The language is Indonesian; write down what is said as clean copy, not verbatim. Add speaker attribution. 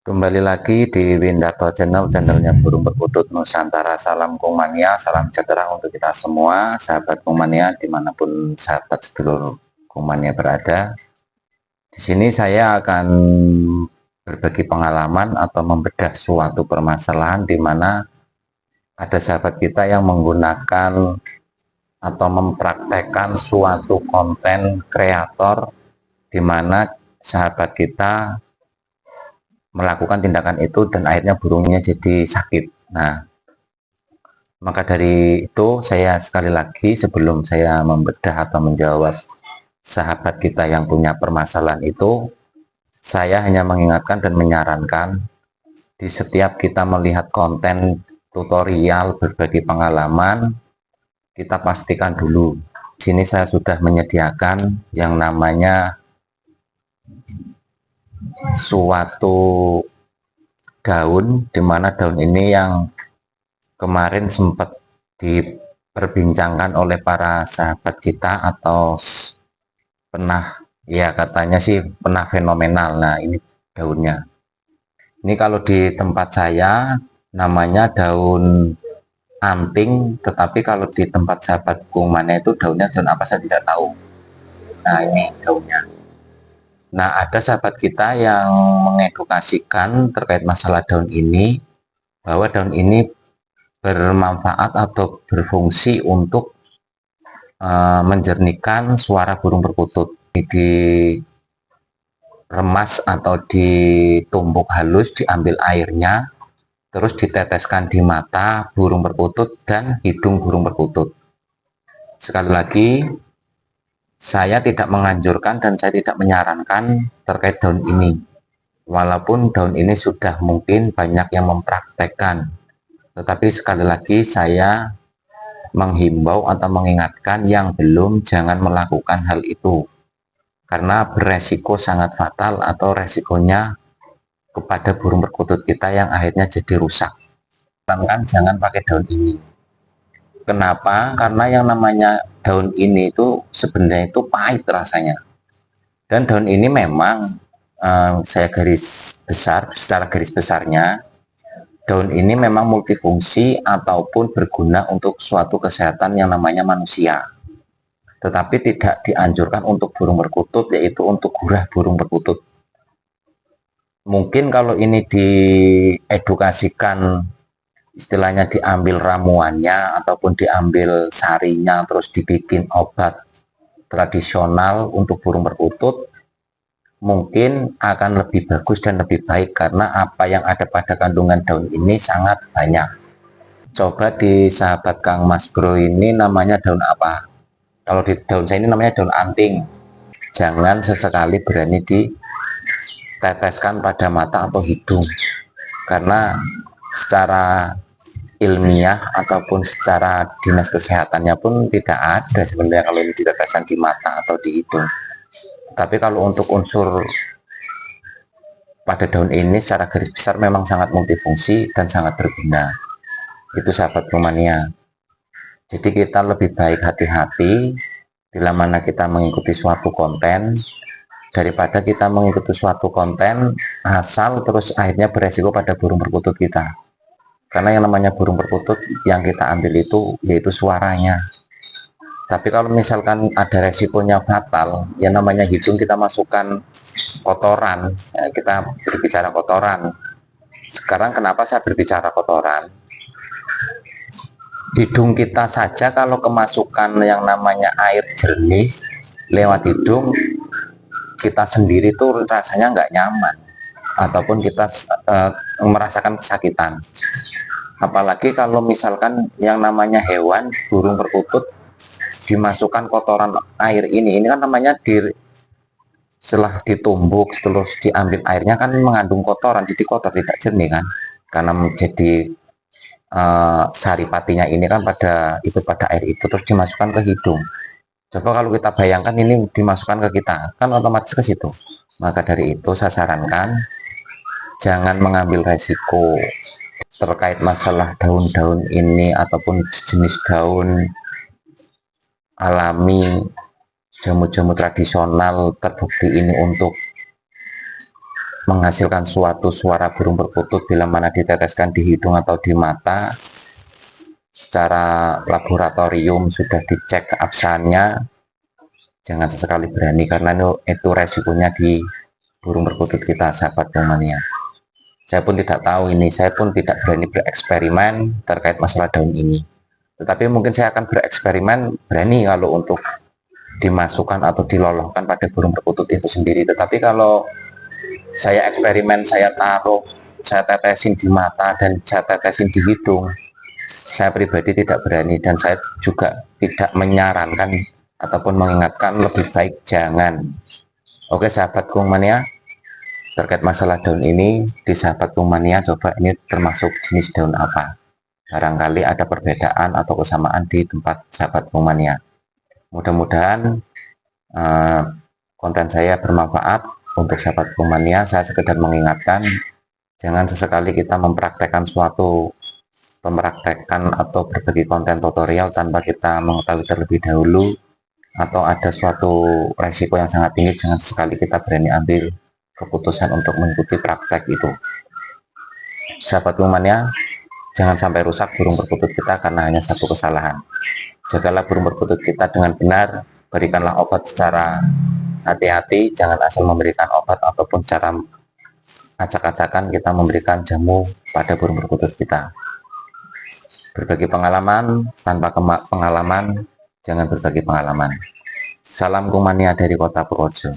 Speaker 1: Kembali lagi di Windarto Channel, channelnya burung perkutut Nusantara. Salam Kungmania, salam sejahtera untuk kita semua, sahabat Kungmania dimanapun sahabat sedulur Kungmania berada. Di sini saya akan berbagi pengalaman atau membedah suatu permasalahan di mana ada sahabat kita yang menggunakan atau mempraktekkan suatu konten kreator di mana sahabat kita melakukan tindakan itu dan akhirnya burungnya jadi sakit. Nah, maka dari itu saya sekali lagi sebelum saya membedah atau menjawab sahabat kita yang punya permasalahan itu, saya hanya mengingatkan dan menyarankan di setiap kita melihat konten tutorial berbagi pengalaman, kita pastikan dulu. Di sini saya sudah menyediakan yang namanya suatu daun, di mana daun ini yang kemarin sempat diperbincangkan oleh para sahabat kita atau pernah, ya katanya sih pernah fenomenal. Nah, ini daunnya. Ini kalau di tempat saya namanya daun anting, tetapi kalau di tempat sahabatku mana itu daunnya daun apa saya tidak tahu. Nah, ini daunnya. Nah, ada sahabat kita yang mengedukasikan terkait masalah daun ini, bahwa daun ini bermanfaat atau berfungsi untuk menjernihkan suara burung perkutut. Diremas atau ditumbuk halus, diambil airnya, terus diteteskan di mata burung perkutut dan hidung burung perkutut. Sekali lagi, saya tidak menganjurkan dan saya tidak menyarankan terkait daun ini. Walaupun daun ini sudah mungkin banyak yang mempraktekkan, tetapi sekali lagi saya menghimbau atau mengingatkan yang belum, jangan melakukan hal itu karena beresiko sangat fatal atau resikonya kepada burung perkutut kita yang akhirnya jadi rusak. Jangan pakai daun ini. Kenapa? Karena yang namanya daun ini itu sebenarnya itu pahit rasanya, dan daun ini memang saya garis besar, secara garis besarnya daun ini memang multifungsi ataupun berguna untuk suatu kesehatan yang namanya manusia, tetapi tidak dianjurkan untuk burung perkutut, yaitu untuk gurah burung perkutut. Mungkin kalau ini diedukasikan, istilahnya diambil ramuannya ataupun diambil sarinya terus dibikin obat tradisional untuk burung perkutut, mungkin akan lebih bagus dan lebih baik karena apa yang ada pada kandungan daun ini sangat banyak. Coba di sahabat Kang Mas Bro ini namanya daun apa? Kalau di daun saya ini namanya daun anting. Jangan sesekali berani diteteskan pada mata atau hidung, karena secara ilmiah ataupun secara dinas kesehatannya pun tidak ada sebenarnya kalau ini diteteskan di mata atau di hidung. Tapi kalau untuk unsur pada daun ini secara garis besar memang sangat multifungsi dan sangat berguna. Itu sahabat Kungmania. Jadi kita lebih baik hati-hati bila mana kita mengikuti suatu konten daripada kita mengikuti suatu konten asal terus akhirnya beresiko pada burung perkutut kita. Karena yang namanya burung perkutut yang kita ambil itu yaitu suaranya. Tapi kalau misalkan ada resikonya fatal, yang namanya hidung kita masukkan kotoran, ya kita berbicara kotoran. Sekarang kenapa saya berbicara kotoran? Hidung kita saja kalau kemasukan yang namanya air jernih lewat hidung, kita sendiri tuh rasanya nggak nyaman ataupun kita merasakan kesakitan. Apalagi kalau misalkan yang namanya hewan burung perkutut dimasukkan kotoran air ini kan namanya setelah ditumbuk terus diambil airnya kan mengandung kotoran, jadi kotor tidak jernih kan, karena menjadi saripatinya ini kan ikut pada air itu terus dimasukkan ke hidung. Coba kalau kita bayangkan ini dimasukkan ke kita, kan otomatis ke situ. Maka dari itu saya sarankan jangan mengambil resiko terkait masalah daun-daun ini ataupun jenis daun alami, jamu-jamu tradisional terbukti ini untuk menghasilkan suatu suara burung perkutut bila mana diteteskan di hidung atau di mata. Secara laboratorium sudah dicek keabsahannya, jangan sesekali berani, karena itu resikonya di burung perkutut kita, sahabat Pumania. Saya pun tidak tahu ini, saya pun tidak berani bereksperimen terkait masalah daun ini. Tetapi mungkin saya akan bereksperimen, berani kalau untuk dimasukkan atau diloloskan pada burung perkutut itu sendiri. Tetapi kalau saya eksperimen, saya taruh, saya tetesin di mata dan saya tetesin di hidung, saya pribadi tidak berani, dan saya juga tidak menyarankan ataupun mengingatkan, lebih baik jangan. Oke sahabat Pumania, terkait masalah daun ini, di sahabat Pumania coba ini termasuk jenis daun apa, barangkali ada perbedaan atau kesamaan di tempat sahabat Pumania. Mudah-mudahan konten saya bermanfaat untuk sahabat Pumania. Saya sekedar mengingatkan, jangan sesekali kita mempraktekkan atau berbagi konten tutorial tanpa kita mengetahui terlebih dahulu, atau ada suatu resiko yang sangat tinggi. Jangan sekali kita berani ambil keputusan untuk mengikuti praktek itu. Sahabat Pumania, jangan sampai rusak burung perkutut kita karena hanya satu kesalahan. Jagalah burung perkutut kita dengan benar, berikanlah obat secara hati-hati, jangan asal memberikan obat ataupun secara acak-acakan kita memberikan jamu pada burung perkutut kita. Berbagi pengalaman, tanpa pengalaman jangan berbagi pengalaman. Salam Pumania dari Kota Purworejo.